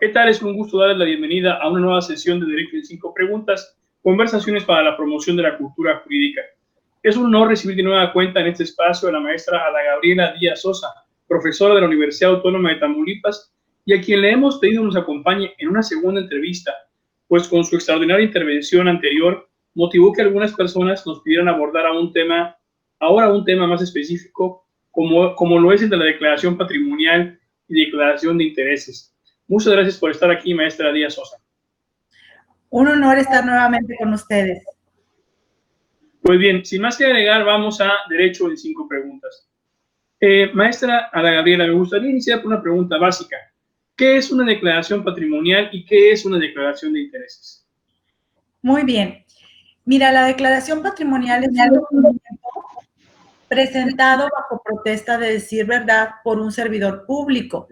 ¿Qué tal? Es un gusto darles la bienvenida a una nueva sesión de Derecho en 5 Preguntas, conversaciones para la promoción de la cultura jurídica. Es un honor recibir de nueva cuenta en este espacio a la maestra Ana Gabriela Díaz Sosa, profesora de la Universidad Autónoma de Tamaulipas, y a quien le hemos pedido nos acompañe en una segunda entrevista, pues con su extraordinaria intervención anterior motivó que algunas personas nos pidieran abordar un tema más específico, como lo es el de la declaración patrimonial y declaración de intereses. Muchas gracias por estar aquí, maestra Díaz Sosa. Un honor estar nuevamente con ustedes. Pues bien, sin más que agregar, vamos a Derecho en 5 Preguntas. Maestra Ana Gabriela, me gustaría iniciar con una pregunta básica. ¿Qué es una declaración patrimonial y qué es una declaración de intereses? Muy bien. Mira, la declaración patrimonial es un documento presentado bajo protesta de decir verdad por un servidor público,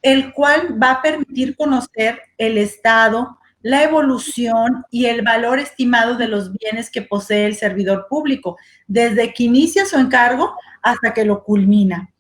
el cual va a permitir conocer el estado, la evolución y el valor estimado de los bienes que posee el servidor público, desde que inicia su encargo hasta que lo culmina.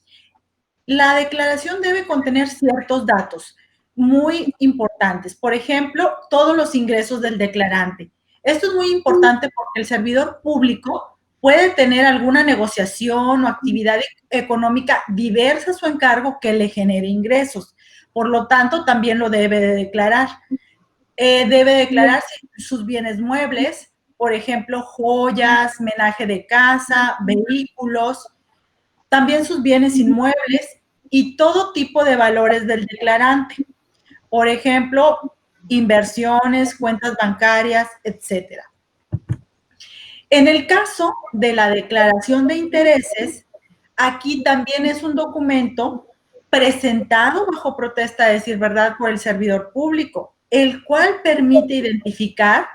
La declaración debe contener ciertos datos muy importantes. Por ejemplo, todos los ingresos del declarante. Esto es muy importante porque el servidor público puede tener alguna negociación o actividad económica diversa a su encargo que le genere ingresos. Por lo tanto, también lo debe de declarar. Debe declarar sus bienes muebles, por ejemplo, joyas, menaje de casa, vehículos, también sus bienes inmuebles y todo tipo de valores del declarante. Por ejemplo, inversiones, cuentas bancarias, etc. En el caso de la declaración de intereses, aquí también es un documento presentado bajo protesta de decir verdad por el servidor público, el cual permite identificar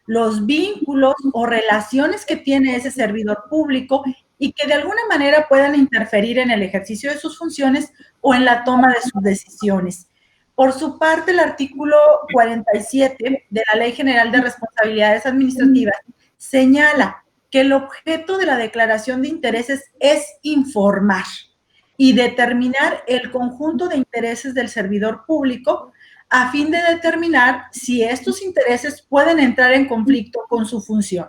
los vínculos o relaciones que tiene ese servidor público y que de alguna manera puedan interferir en el ejercicio de sus funciones o en la toma de sus decisiones. Por su parte, el artículo 47 de la Ley General de Responsabilidades Administrativas señala que el objeto de la declaración de intereses es informar y determinar el conjunto de intereses del servidor público a fin de determinar si estos intereses pueden entrar en conflicto con su función.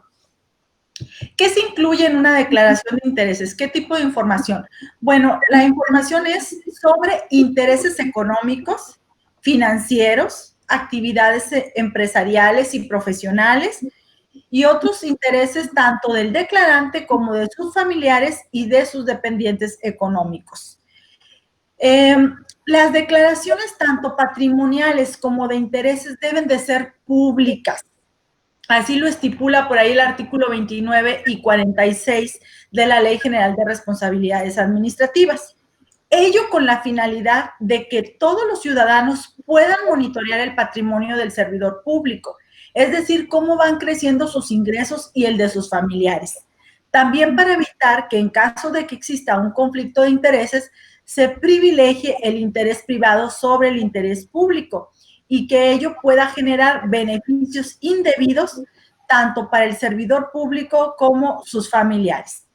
¿Qué se incluye en una declaración de intereses? ¿Qué tipo de información? Bueno, la información es sobre intereses económicos, financieros, actividades empresariales y profesionales y otros intereses tanto del declarante como de sus familiares y de sus dependientes económicos. Las declaraciones tanto patrimoniales como de intereses deben de ser públicas. Así lo estipula por ahí el artículo 29 y 46 de la Ley General de Responsabilidades Administrativas. Ello con la finalidad de que todos los ciudadanos puedan monitorear el patrimonio del servidor público, es decir, cómo van creciendo sus ingresos y el de sus familiares. También para evitar que en caso de que exista un conflicto de intereses, se privilegie el interés privado sobre el interés público y que ello pueda generar beneficios indebidos tanto para el servidor público como sus familiares.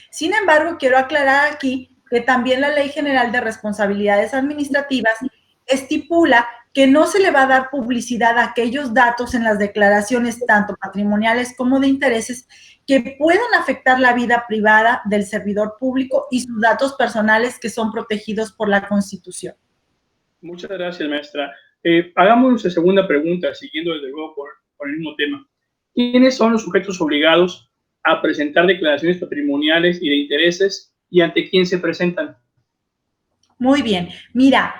Sin embargo, quiero aclarar aquí que también la Ley General de Responsabilidades Administrativas estipula que no se le va a dar publicidad a aquellos datos en las declaraciones, tanto patrimoniales como de intereses, que puedan afectar la vida privada del servidor público y sus datos personales que son protegidos por la Constitución. Muchas gracias, maestra. Hagamos nuestra segunda pregunta, siguiendo desde luego por el mismo tema. ¿Quiénes son los sujetos obligados a presentar declaraciones patrimoniales y de intereses y ante quién se presentan? Muy bien. Mira,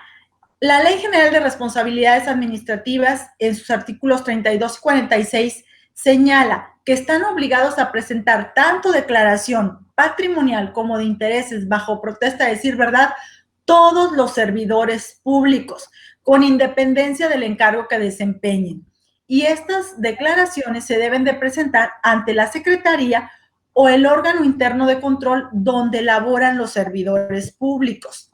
la Ley General de Responsabilidades Administrativas, en sus artículos 32 y 46, señala que están obligados a presentar tanto declaración patrimonial como de intereses bajo protesta de decir verdad todos los servidores públicos, con independencia del encargo que desempeñen. Y estas declaraciones se deben de presentar ante la Secretaría o el órgano interno de control donde laboran los servidores públicos.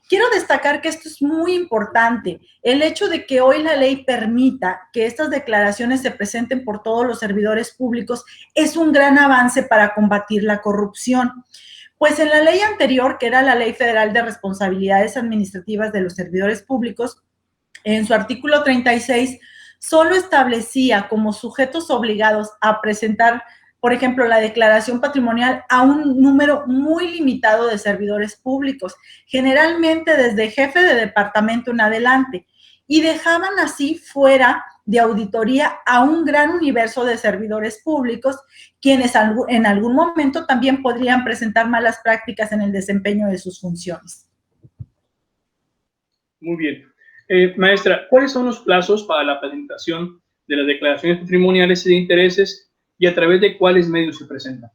Quiero destacar que esto es muy importante, el hecho de que hoy la ley permita que estas declaraciones se presenten por todos los servidores públicos es un gran avance para combatir la corrupción, Pues en la ley anterior, que era la Ley Federal de Responsabilidades Administrativas de los Servidores Públicos, en su artículo 36, solo establecía como sujetos obligados a presentar, por ejemplo, la declaración patrimonial a un número muy limitado de servidores públicos, generalmente desde jefe de departamento en adelante, y dejaban así fuera de auditoría a un gran universo de servidores públicos, quienes en algún momento también podrían presentar malas prácticas en el desempeño de sus funciones. Muy bien. Maestra, ¿cuáles son los plazos para la presentación de las declaraciones patrimoniales y de intereses y a través de cuáles medios se presentan?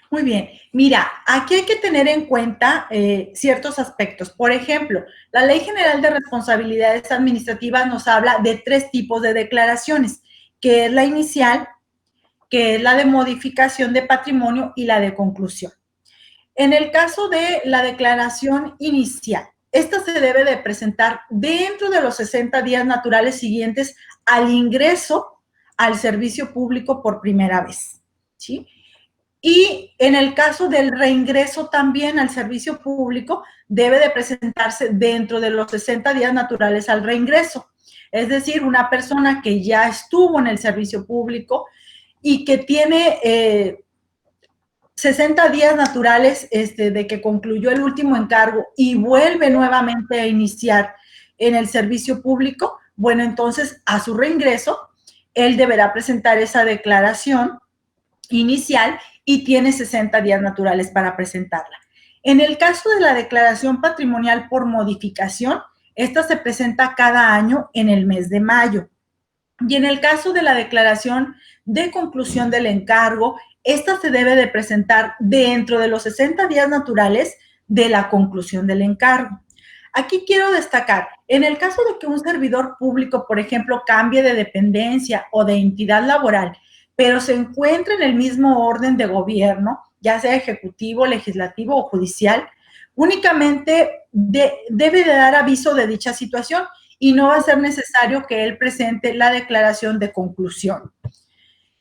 Muy bien. Mira, aquí hay que tener en cuenta ciertos aspectos. Por ejemplo, la Ley General de Responsabilidades Administrativas nos habla de 3 tipos de declaraciones, que es la inicial, que es la de modificación de patrimonio y la de conclusión. En el caso de la declaración inicial, esta se debe de presentar dentro de los 60 días naturales siguientes al ingreso al servicio público por primera vez, ¿sí? Y en el caso del reingreso también al servicio público, debe de presentarse dentro de los 60 días naturales al reingreso. Es decir, una persona que ya estuvo en el servicio público y que tiene 60 días naturales de que concluyó el último encargo y vuelve nuevamente a iniciar en el servicio público, bueno, entonces a su reingreso, él deberá presentar esa declaración inicial y tiene 60 días naturales para presentarla. En el caso de la declaración patrimonial por modificación, esta se presenta cada año en el mes de mayo. Y en el caso de la declaración de conclusión del encargo, esta se debe de presentar dentro de los 60 días naturales de la conclusión del encargo. Aquí quiero destacar, en el caso de que un servidor público, por ejemplo, cambie de dependencia o de entidad laboral, pero se encuentra en el mismo orden de gobierno, ya sea ejecutivo, legislativo o judicial, únicamente debe de dar aviso de dicha situación y no va a ser necesario que él presente la declaración de conclusión.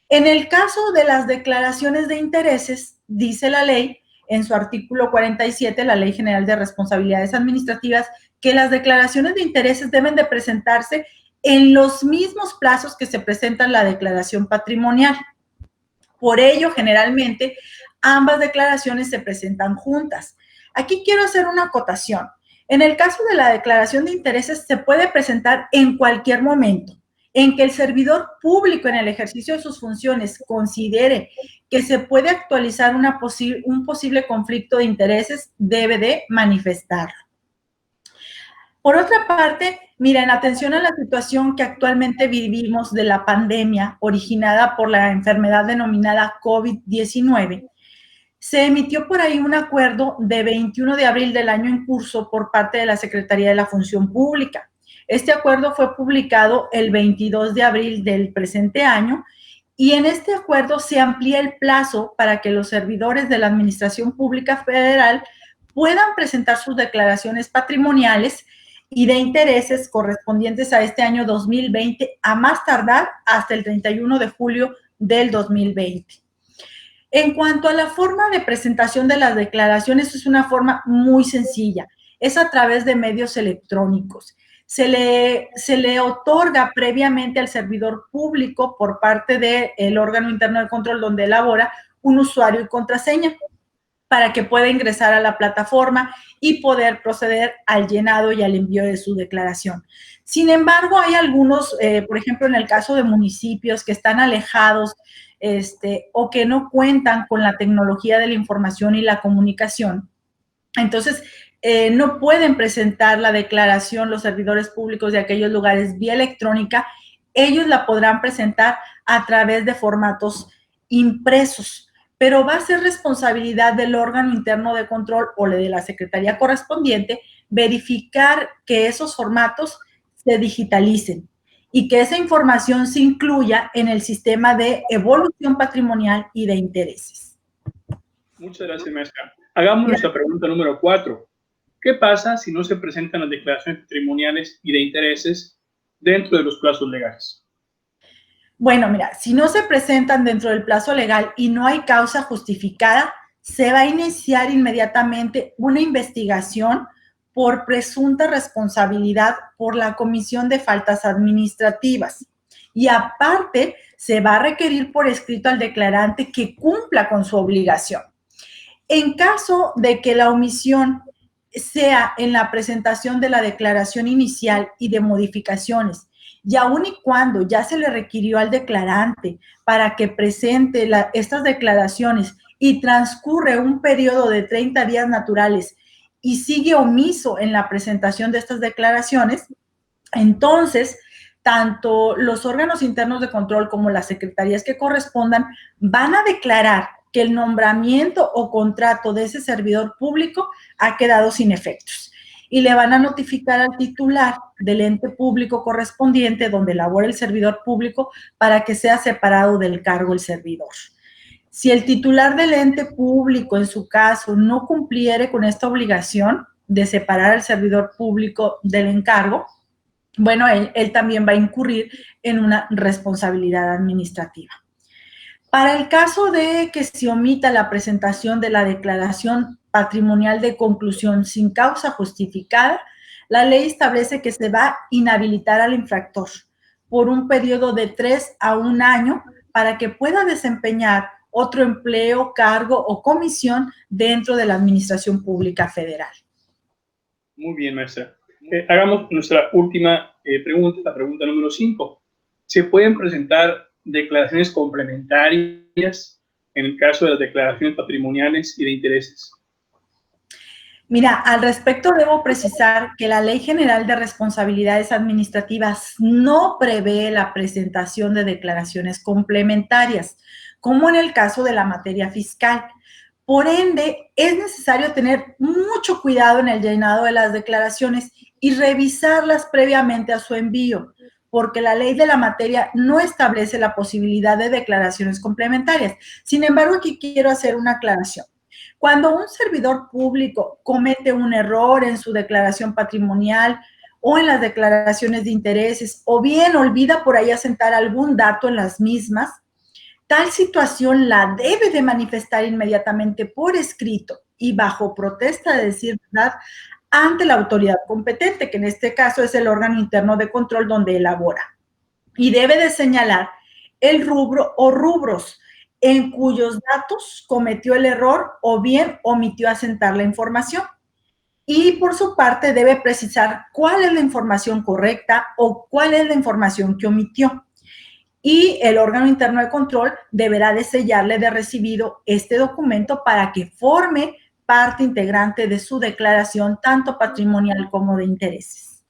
En el caso de las declaraciones de intereses, dice la ley, en su artículo 47, la Ley General de Responsabilidades Administrativas, que las declaraciones de intereses deben de presentarse en los mismos plazos que se presenta en la declaración patrimonial. Por ello, generalmente, ambas declaraciones se presentan juntas. Aquí quiero hacer una acotación. En el caso de la declaración de intereses, se puede presentar en cualquier momento en que el servidor público en el ejercicio de sus funciones considere que se puede actualizar un posible conflicto de intereses, debe de manifestarlo. Por otra parte, mira, en atención a la situación que actualmente vivimos de la pandemia originada por la enfermedad denominada COVID-19, se emitió por ahí un acuerdo de 21 de abril del año en curso por parte de la Secretaría de la Función Pública. Este acuerdo fue publicado el 22 de abril del presente año y en este acuerdo se amplía el plazo para que los servidores de la Administración Pública Federal puedan presentar sus declaraciones patrimoniales y de intereses correspondientes a este año 2020 a más tardar hasta el 31 de julio del 2020. En cuanto a la forma de presentación de las declaraciones, es una forma muy sencilla. Es a través de medios electrónicos. Se le otorga previamente al servidor público por parte del órgano interno de control donde elabora un usuario y contraseña para que pueda ingresar a la plataforma y poder proceder al llenado y al envío de su declaración. Sin embargo, hay algunos, por ejemplo, en el caso de municipios que están alejados o que no cuentan con la tecnología de la información y la comunicación. Entonces, no pueden presentar la declaración los servidores públicos de aquellos lugares vía electrónica, ellos la podrán presentar a través de formatos impresos, pero va a ser responsabilidad del órgano interno de control o de la secretaría correspondiente verificar que esos formatos se digitalicen y que esa información se incluya en el sistema de evolución patrimonial y de intereses. Muchas gracias, maestra. Hagamos nuestra pregunta número 4. ¿Qué pasa si no se presentan las declaraciones patrimoniales y de intereses dentro de los plazos legales? Bueno, mira, si no se presentan dentro del plazo legal y no hay causa justificada, se va a iniciar inmediatamente una investigación por presunta responsabilidad por la comisión de faltas administrativas. Y aparte, se va a requerir por escrito al declarante que cumpla con su obligación. En caso de que la omisión sea en la presentación de la declaración inicial y de modificaciones, y aun y cuando ya se le requirió al declarante para que presente estas declaraciones y transcurre un periodo de 30 días naturales y sigue omiso en la presentación de estas declaraciones, entonces tanto los órganos internos de control como las secretarías que correspondan van a declarar que el nombramiento o contrato de ese servidor público ha quedado sin efectos y le van a notificar al titular del ente público correspondiente donde labora el servidor público para que sea separado del cargo el servidor. Si el titular del ente público, en su caso, no cumpliere con esta obligación de separar al servidor público del encargo, bueno, él también va a incurrir en una responsabilidad administrativa. Para el caso de que se omita la presentación de la declaración patrimonial de conclusión sin causa justificada, la ley establece que se va a inhabilitar al infractor por un periodo de 3 a 1 año para que pueda desempeñar otro empleo, cargo o comisión dentro de la Administración Pública Federal. Muy bien, maestra. Hagamos nuestra última pregunta, la pregunta número 5. ¿Se pueden presentar declaraciones complementarias en el caso de las declaraciones patrimoniales y de intereses? Mira, al respecto debo precisar que la Ley General de Responsabilidades Administrativas no prevé la presentación de declaraciones complementarias, como en el caso de la materia fiscal. Por ende, es necesario tener mucho cuidado en el llenado de las declaraciones y revisarlas previamente a su envío, porque la ley de la materia no establece la posibilidad de declaraciones complementarias. Sin embargo, aquí quiero hacer una aclaración. Cuando un servidor público comete un error en su declaración patrimonial o en las declaraciones de intereses, o bien olvida por ahí asentar algún dato en las mismas, tal situación la debe de manifestar inmediatamente por escrito y bajo protesta de decir verdad ante la autoridad competente, que en este caso es el órgano interno de control donde elabora. Y debe de señalar el rubro o rubros en cuyos datos cometió el error o bien omitió asentar la información. Y por su parte debe precisar cuál es la información correcta o cuál es la información que omitió. Y el órgano interno de control deberá de sellarle de recibido este documento para que forme parte integrante de su declaración, tanto patrimonial como de intereses.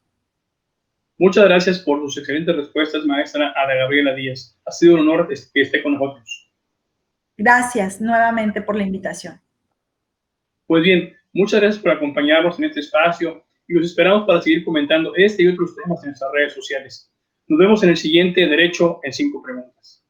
Muchas gracias por sus excelentes respuestas, maestra Ada Gabriela Díaz. Ha sido un honor que esté con nosotros. Gracias nuevamente por la invitación. Pues bien, muchas gracias por acompañarnos en este espacio y los esperamos para seguir comentando este y otros temas en nuestras redes sociales. Nos vemos en el siguiente Derecho en 5 Preguntas.